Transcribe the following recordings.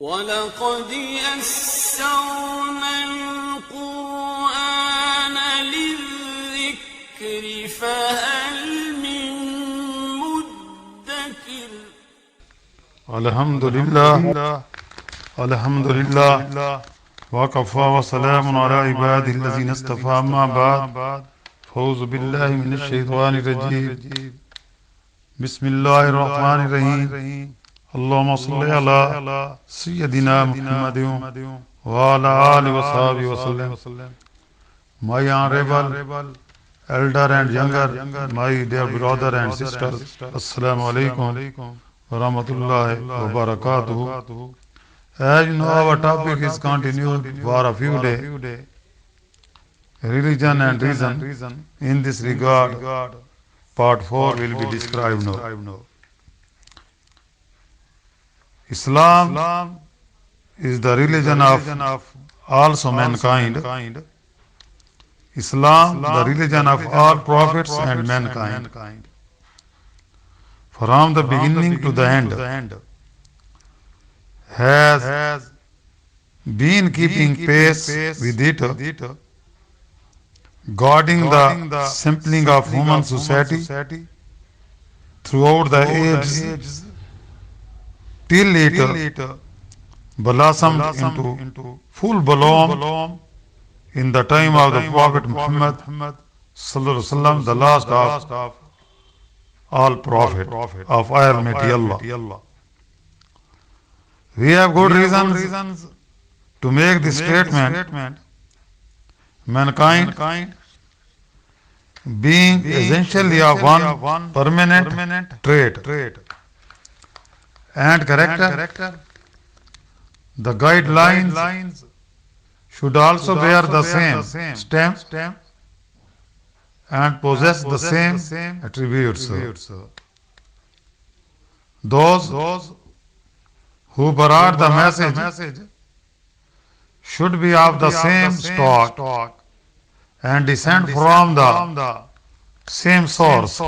وَلَقَدْ يَسَّرْنَا الْقُرْآنَ لِلذِّكْرِ فَهَلْ مِن مُّدَّكِرٍ الحمد لله وكفى وسلام على عباده الذين اصطفى أما بعد فأعوذ بالله من الشيطان الرجيم بسم الله الرحمن الرحيم اللهم صل على سيدنا محمد وعلى آله وصحبه وسلم. My honorable elder and younger, my dear brother and sisters, Assalamu alaikum wa rahmatullahi wa barakatuhu. As you know, our topic is continued for a few days. Religion and reason. In this regard, part 4 will be described now. Islam is the religion of also mankind. Islam, the religion of all prophets and mankind. From the beginning to the end, has been keeping pace with it, guarding the sampling of human society throughout the ages, till it blossomed into full bloom in the time of the Prophet Muhammad sallallahu alaihi wasallam, the last of all prophet of Almighty Allah. We have good reasons to make this statement. Mankind being essentially of one permanent trait and character, the guidelines should also bear the same stamp and possess the same attributes. Those who brought the message should be of the same stock and descend from the same source.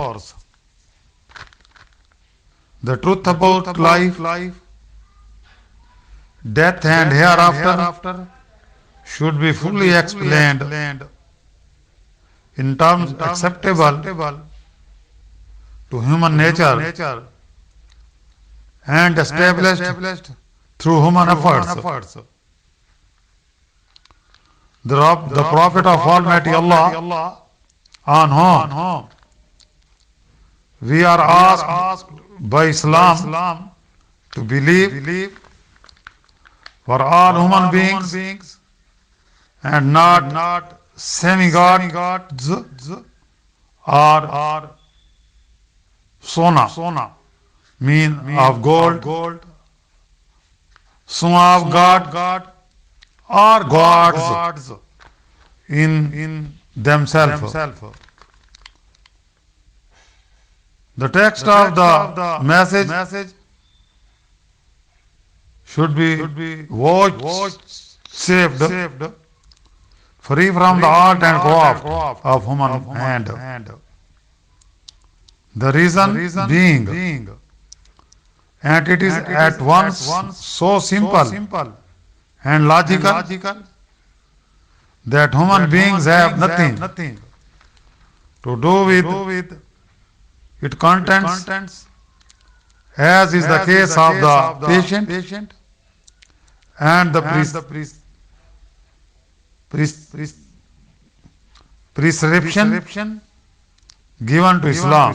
The truth about life, death and hereafter should be fully explained in terms acceptable to human nature and established through human efforts. The Prophet of Almighty Allah, on whom we are asked by Islam to believe, for all human beings and not semi-gods or sona, mean of gold, son of God, or gods in themselves. The text of the message should be watched, saved, free from the art and craft of human hand. The reason being, and it is at once so simple and logical that human beings have nothing to do with its contents, as is the case of the patient and the prescription given to Islam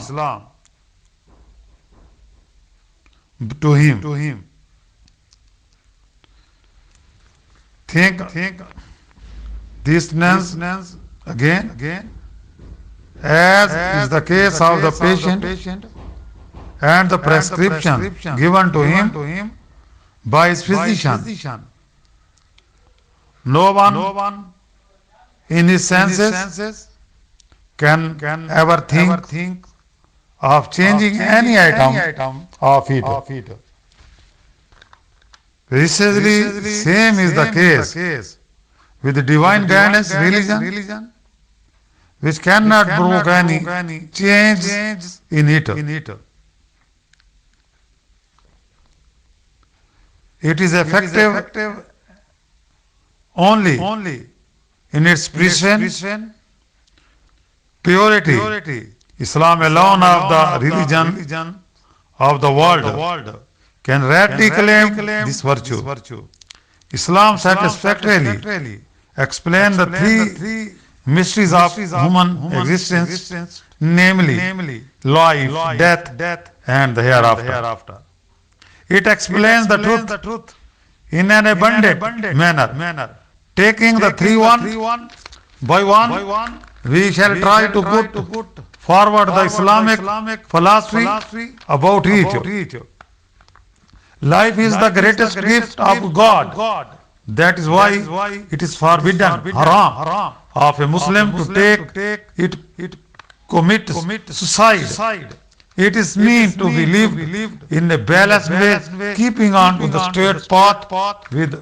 to him. Think this nonsense again, as is the case of the patient and the prescription given to him by his physician. No one in his senses can ever think of changing any item of it. Precisely same is the case with the divine guidance religion, which cannot provoke any change in it. It is effective only in its precision, purity. Islam alone of the religion of the world can rightly claim this virtue. Islam satisfactorily explains the three mysteries of human existence, namely life, death, and the hereafter. It explains the truth in an abundant manner. Taking the three one by one, we shall try to put forward the Islamic philosophy about each. Life is the greatest gift of God. That is why it is forbidden, haram, of a Muslim to take it, commit suicide. It is meant to be lived in a balanced way, keeping on to the straight path with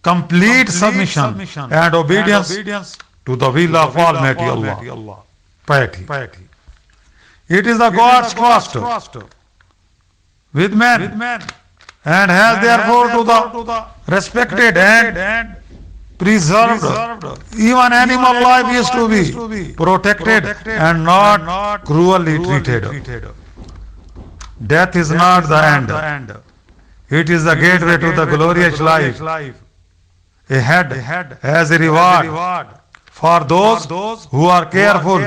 complete submission and obedience to the will of Almighty Allah. Piety. It is the God's trust with man, and has therefore to the respected and preserved. Even animal life is to be protected and not cruelly treated. Death is not the end. It is the gateway to the glorious life. Ahead as a reward for those who are careful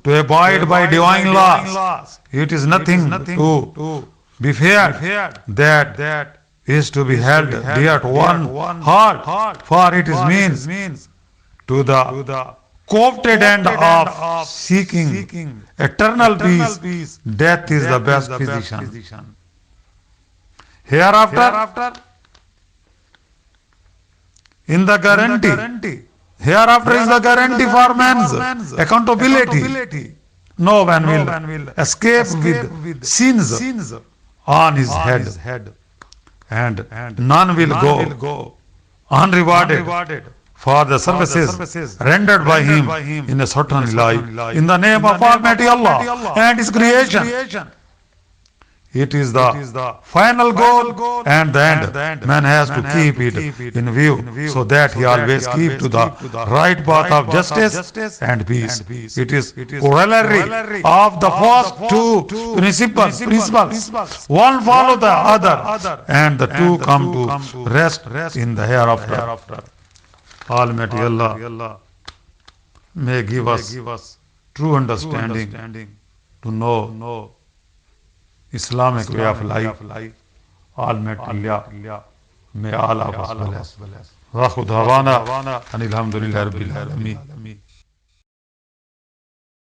to abide by divine laws. It is nothing to be feared that is to be held dear to one heart, for it is means to the coveted end of seeking eternal peace. Death is the best physician. Hereafter, in the guarantee. Hereafter is the guarantee for man's accountability. No one will escape with sins on his head, and none will go unrewarded for the services rendered by him in a certain life in the name of Almighty Allah and His creation. It is the final goal and the end. Man has to keep it in view so that he always keep to the right path of justice and peace. It is corollary of the first two principles. One follow the other, and the two come to rest in the hereafter. Almighty Allah may give us true understanding to know Islamic way of life. Almighty Allah may all of us bless. Wa khud hawana anil hamdulillahi rabbil alamin.